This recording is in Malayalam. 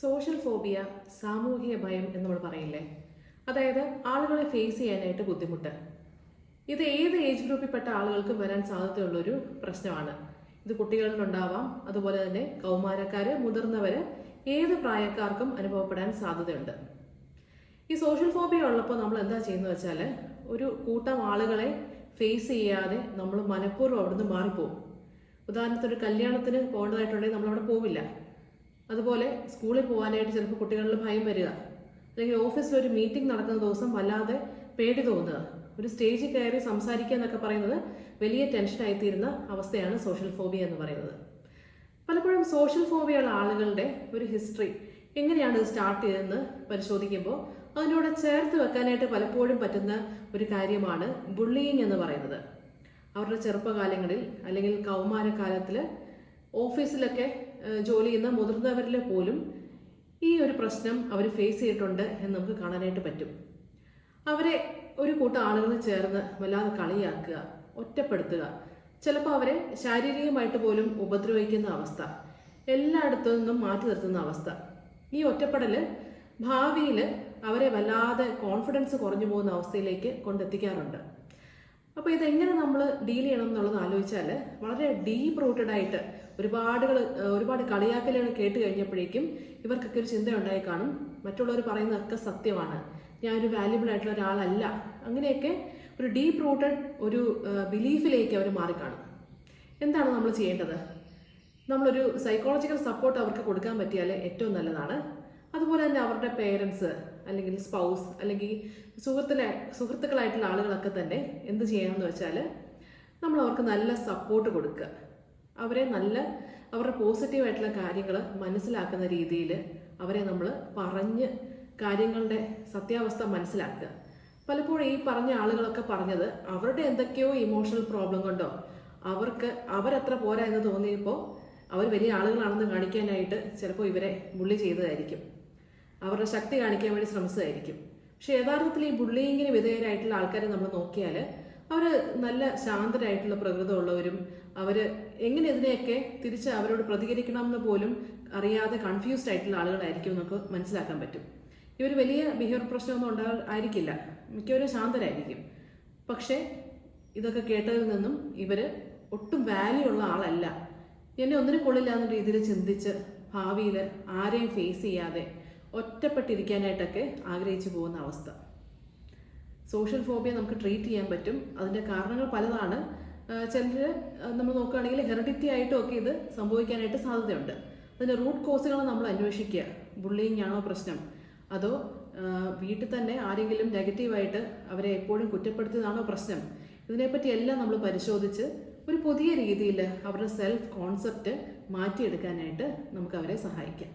സോഷ്യൽ ഫോബിയ, സാമൂഹിക ഭയം എന്ന് നമ്മൾ പറയില്ലേ, അതായത് ആളുകളെ ഫേസ് ചെയ്യാനായിട്ട് ബുദ്ധിമുട്ട്. ഇത് ഏത് ഏജ് ഗ്രൂപ്പിൽപ്പെട്ട ആളുകൾക്കും വരാൻ സാധ്യതയുള്ളൊരു പ്രശ്നമാണ്. ഇത് കുട്ടികളിലുണ്ടാവാം, അതുപോലെ തന്നെ കൗമാരക്കാര്, മുതിർന്നവര്, ഏത് പ്രായക്കാർക്കും അനുഭവപ്പെടാൻ സാധ്യതയുണ്ട്. ഈ സോഷ്യൽ ഫോബിയ ഉള്ളപ്പോൾ നമ്മൾ എന്താ ചെയ്യുന്നത് വെച്ചാൽ, ഒരു കൂട്ടം ആളുകളെ ഫേസ് ചെയ്യാതെ നമ്മൾ മനഃപൂർവ്വം അവിടുന്ന് മാറിപ്പോകും. ഉദാഹരണത്തിന് ഒരു കല്യാണത്തിന് പോകേണ്ടതായിട്ടുണ്ടെങ്കിൽ നമ്മളവിടെ പോവില്ല. അതുപോലെ സ്കൂളിൽ പോകാനായിട്ട് ചിലപ്പോൾ കുട്ടികളിൽ ഭയം വരിക, അല്ലെങ്കിൽ ഓഫീസിൽ ഒരു മീറ്റിംഗ് നടക്കുന്ന ദിവസം വല്ലാതെ പേടി തോന്നുക, ഒരു സ്റ്റേജിൽ കയറി സംസാരിക്കുക എന്നൊക്കെ പറയുന്നത് വലിയ ടെൻഷനായിത്തീരുന്ന അവസ്ഥയാണ് സോഷ്യൽ ഫോബിയ എന്ന് പറയുന്നത്. പലപ്പോഴും സോഷ്യൽ ഫോബിയുള്ള ആളുകളുടെ ഒരു ഹിസ്റ്ററി എങ്ങനെയാണ് ഇത് സ്റ്റാർട്ട് ചെയ്തതെന്ന് പരിശോധിക്കുമ്പോൾ അതിനോട് ചേർത്ത് വെക്കാനായിട്ട് പലപ്പോഴും പറ്റുന്ന ഒരു കാര്യമാണ് ബുള്ളിയിങ് എന്ന് പറയുന്നത്. അവരുടെ ചെറുപ്പകാലങ്ങളിൽ അല്ലെങ്കിൽ കൗമാരക്കാലത്തിൽ ഓഫീസിലൊക്കെ ജോലി ചെയ്യുന്ന മുതിർന്നവരിൽ പോലും ഈ ഒരു പ്രശ്നം അവർ ഫേസ് ചെയ്തിട്ടുണ്ട് എന്ന് നമുക്ക് കാണാനായിട്ട് പറ്റും. അവരെ ഒരു കൂട്ടം ആളുകൾ ചേർന്ന് വല്ലാതെ കളിയാക്കുക, ഒറ്റപ്പെടുത്തുക, ചിലപ്പോൾ അവരെ ശാരീരികമായിട്ട് പോലും ഉപദ്രവിക്കുന്ന അവസ്ഥ, എല്ലായിടത്തു നിന്നും മാറ്റി നിർത്തുന്ന അവസ്ഥ. ഈ ഒറ്റപ്പെടൽ ഭാവിയിൽ അവരെ വല്ലാതെ കോൺഫിഡൻസ് കുറഞ്ഞു പോകുന്ന അവസ്ഥയിലേക്ക് കൊണ്ടെത്തിക്കാറുണ്ട്. അപ്പോൾ ഇതെങ്ങനെ നമ്മൾ ഡീൽ ചെയ്യണം എന്നുള്ളത് ആലോചിച്ചാൽ വളരെ ഡീപ്പ് റൂട്ടഡ് ആയിട്ട് ഒരുപാട് കളിയാക്കലുകൾ കേട്ട് കഴിഞ്ഞപ്പോഴേക്കും ഇവർക്കൊക്കെ ഒരു ചിന്ത ഉണ്ടായി കാണും, മറ്റുള്ളവർ പറയുന്നതൊക്കെ സത്യമാണ്, ഞാനൊരു വാല്യുബിൾ ആയിട്ടുള്ള ഒരാളല്ല, അങ്ങനെയൊക്കെ ഒരു ഡീപ്പ് റൂട്ടഡ് ഒരു ബിലീഫിലേക്ക് അവർ മാറിക്കാണും. എന്താണ് നമ്മൾ ചെയ്യേണ്ടത്? നമ്മളൊരു സൈക്കോളജിക്കൽ സപ്പോർട്ട് അവർക്ക് കൊടുക്കാൻ പറ്റിയാൽ ഏറ്റവും നല്ലതാണ്. അതുപോലെ തന്നെ അവരുടെ പേരൻസ് അല്ലെങ്കിൽ സ്പൗസ് അല്ലെങ്കിൽ സുഹൃത്തുക്കളായിട്ടുള്ള ആളുകളൊക്കെ തന്നെ എന്ത് ചെയ്യണമെന്ന് വെച്ചാൽ, നമ്മൾ അവർക്ക് നല്ല സപ്പോർട്ട് കൊടുക്കുക, അവരുടെ പോസിറ്റീവായിട്ടുള്ള കാര്യങ്ങൾ മനസ്സിലാക്കുന്ന രീതിയിൽ അവരെ നമ്മൾ പറഞ്ഞ് കാര്യങ്ങളുടെ സത്യാവസ്ഥ മനസ്സിലാക്കുക. പലപ്പോഴും ഈ പറഞ്ഞ ആളുകളൊക്കെ പറഞ്ഞത് അവരുടെ എന്തൊക്കെയോ ഇമോഷണൽ പ്രോബ്ലം കൊണ്ടോ അവരത്ര പോരാ എന്ന് തോന്നിയപ്പോൾ അവർ വലിയ ആളുകളാണെന്ന് കാണിക്കാനായിട്ട് ചിലപ്പോൾ ഇവരെ ബുള്ളി ചെയ്തതായിരിക്കും, അവരുടെ ശക്തി കാണിക്കാൻ വേണ്ടി ശ്രമിച്ചതായിരിക്കും. പക്ഷെ യഥാർത്ഥത്തിൽ ഈ ബുള്ളിങ്ങിന് വിധേയരായിട്ടുള്ള ആൾക്കാരെ നമ്മൾ നോക്കിയാൽ അവർ നല്ല ശാന്തരായിട്ടുള്ള പ്രകൃതമുള്ളവരും, അവർ എങ്ങനെ ഇതിനെയൊക്കെ തിരിച്ച് അവരോട് പ്രതികരിക്കണം എന്ന് പോലും അറിയാതെ കൺഫ്യൂസ്ഡ് ആയിട്ടുള്ള ആളുകളായിരിക്കും നമുക്ക് മനസ്സിലാക്കാൻ പറ്റും. ഇവർ വലിയ ബിഹേവിയർ പ്രശ്നമൊന്നും ആയിരിക്കില്ല, മിക്കവരും ശാന്തരായിരിക്കും. പക്ഷേ ഇതൊക്കെ കേട്ടതിൽ നിന്നും ഇവർ ഒട്ടും വാല്യൂ ഉള്ള ആളല്ല, എന്നെ ഒന്നിനും കൊള്ളില്ല എന്ന രീതിയിൽ ചിന്തിച്ച് ഭാവിയിൽ ആരെയും ഫേസ് ചെയ്യാതെ ഒറ്റപ്പെട്ടിരിക്കാനായിട്ടൊക്കെ ആഗ്രഹിച്ചു പോകുന്ന അവസ്ഥ. സോഷ്യൽ ഫോബിയ നമുക്ക് ട്രീറ്റ് ചെയ്യാൻ പറ്റും. അതിൻ്റെ കാരണങ്ങൾ പലതാണ്. ചിലർ നമ്മൾ നോക്കുകയാണെങ്കിൽ ഹെറിഡിറ്റി ആയിട്ടും ഒക്കെ ഇത് സംഭവിക്കാനായിട്ട് സാധ്യതയുണ്ട്. അതിൻ്റെ റൂട്ട് കോസുകൾ നമ്മൾ അന്വേഷിക്കുക. ബുള്ളിങ് ആണോ പ്രശ്നം, അതോ വീട്ടിൽ തന്നെ ആരെങ്കിലും നെഗറ്റീവായിട്ട് അവരെ എപ്പോഴും കുറ്റപ്പെടുത്തിയതാണോ പ്രശ്നം? ഇതിനെപ്പറ്റി എല്ലാം നമ്മൾ പരിശോധിച്ച് ഒരു പുതിയ രീതിയിൽ അവരുടെ സെൽഫ് കോൺസെപ്റ്റ് മാറ്റിയെടുക്കാനായിട്ട് നമുക്ക് അവരെ സഹായിക്കാം.